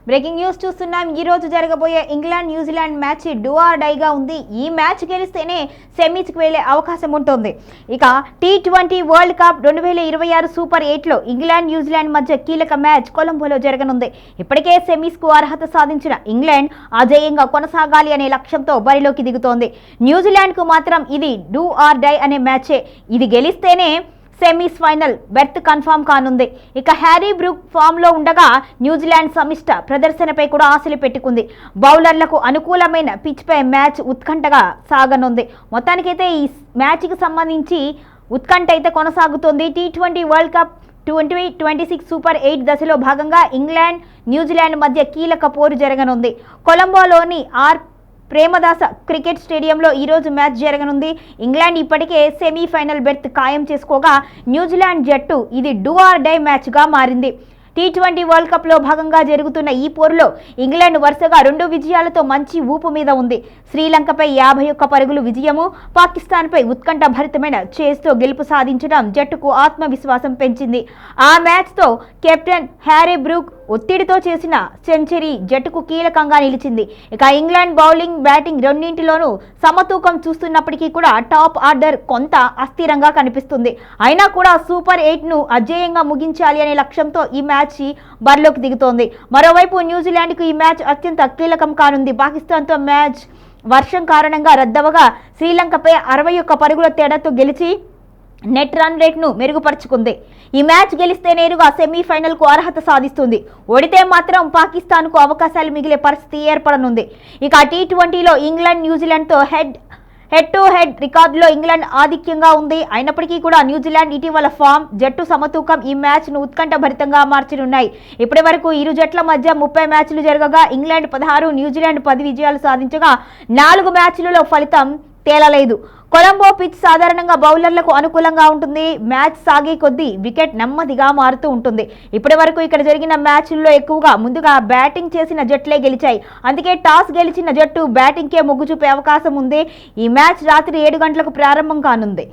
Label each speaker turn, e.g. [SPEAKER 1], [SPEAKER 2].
[SPEAKER 1] Breaking news చూస్తున్నాం. ఈ రోజు జరగబోయే England New Zealand match do or డైగా ఉంది. ఈ మ్యాచ్ గెలిస్తేనే సెమీస్కి వెళ్లే అవకాశం ఉంటుంది. ఇక T20 వరల్డ్ కప్ 2026 సూపర్ 8లో ఇంగ్లాండ్ న్యూజిలాండ్ మధ్య కీలక మ్యాచ్ కొలంబోలో జరగనుంది. ఇప్పటికే సెమీస్కు అర్హత సాధించిన ఇంగ్లాండ్ అజేయంగా కొనసాగాలి అనే లక్ష్యంతో బరిలోకి దిగుతోంది. న్యూజిలాండ్కు మాత్రం ఇది డూ ఆర్ డై అనే మ్యాచే. ఇది గెలిస్తేనే సెమీస్ ఫైనల్ బెర్త్ కన్ఫర్మ్ కానుంది. ఇక హ్యారీ బ్రూక్ ఫామ్ లో ఉండగా న్యూజిలాండ్ సమిష్ట ప్రదర్శనపై కూడా ఆశలు పెట్టుకుంది. బౌలర్లకు అనుకూలమైన పిచ్ పై మ్యాచ్ ఉత్కంఠగా సాగనుంది. మొత్తానికైతే ఈ మ్యాచ్కి సంబంధించి ఉత్కంఠ అయితే కొనసాగుతోంది. T20 వరల్డ్ కప్ 2026 సూపర్ 8 దశలో భాగంగా ఇంగ్లాండ్ న్యూజిలాండ్ మధ్య కీలక పోరు జరగనుంది. కొలంబోలోని ప్రేమదాస క్రికెట్ స్టేడియంలో ఈరోజు మ్యాచ్ జరగనుంది. ఇంగ్లాండ్ ఇప్పటికే సెమీఫైనల్ బెర్త్ ఖాయం చేసుకోగా న్యూజిలాండ్ జట్టు ఇది డూ ఆర్ డై మ్యాచ్గా మారింది. T20 వరల్డ్ కప్లో భాగంగా జరుగుతున్న ఈ పోరులో ఇంగ్లాండ్ వరుసగా 2 విజయాలతో మంచి ఊపు మీద ఉంది. శ్రీలంకపై 51 పరుగులు విజయము, పాకిస్తాన్పై ఉత్కంఠ భరితమైన చేస్తో గెలుపు సాధించడం జట్టుకు ఆత్మవిశ్వాసం పెంచింది. ఆ మ్యాచ్తో కెప్టెన్ హ్యారీ బ్రూక్ ఒత్తిడితో చేసిన సెంచరీ జట్టుకు కీలకంగా నిలిచింది. ఇక ఇంగ్లాండ్ బౌలింగ్, బ్యాటింగ్ రెండింటిలోనూ సమతూకం చూస్తున్నప్పటికీ కూడా టాప్ ఆర్డర్ కొంత అస్థిరంగా కనిపిస్తుంది. అయినా కూడా సూపర్ 8ను అజేయంగా ముగించాలి అనే లక్ష్యంతో ఈ మ్యాచ్ బరిలోకి దిగుతోంది. మరోవైపు న్యూజిలాండ్కు ఈ మ్యాచ్ అత్యంత కీలకం కానుంది. పాకిస్తాన్తో మ్యాచ్ వర్షం కారణంగా రద్దవగా శ్రీలంకపై 61 పరుగుల తేడాతో గెలిచి నెట్ రన్ రేట్ను మెరుగుపరుచుకుంది. ఈ మ్యాచ్ గెలిస్తే నేరుగా సెమీఫైనల్కు అర్హత సాధిస్తుంది. ఓడితే మాత్రం పాకిస్తాన్కు అవకాశాలు మిగిలే పరిస్థితి ఏర్పడనుంది. ఇక T20లో ఇంగ్లాండ్ న్యూజిలాండ్తో హెడ్ టు హెడ్ రికార్డులో ఇంగ్లాండ్ ఆధిక్యంగా ఉంది. అయినప్పటికీ కూడా న్యూజిలాండ్ ఇటీవల ఫామ్, జట్టు సమతూకం ఈ మ్యాచ్ను ఉత్కంఠభరితంగా మార్చనున్నాయి. ఇప్పటి వరకు ఇరు జట్ల మధ్య 30 మ్యాచ్లు జరగగా ఇంగ్లాండ్ 16, న్యూజిలాండ్ 10 విజయాలు సాధించగా 4 మ్యాచ్లలో ఫలితం తేలలేదు. కొలంబో పిచ్ సాధారణంగా బౌలర్లకు అనుకూలంగా ఉంటుంది. మ్యాచ్ సాగే కొద్దీ వికెట్ నెమ్మదిగా మారుతూ ఉంటుంది. ఇప్పటి వరకు ఇక్కడ జరిగిన మ్యాచ్ల్లో ఎక్కువగా ముందుగా బ్యాటింగ్ చేసిన జట్లే గెలిచాయి. అందుకే టాస్ గెలిచిన జట్టు బ్యాటింగ్కే మొగ్గు చూపే అవకాశం ఉంది. ఈ మ్యాచ్ రాత్రి 7 గంటలకు ప్రారంభం కానుంది.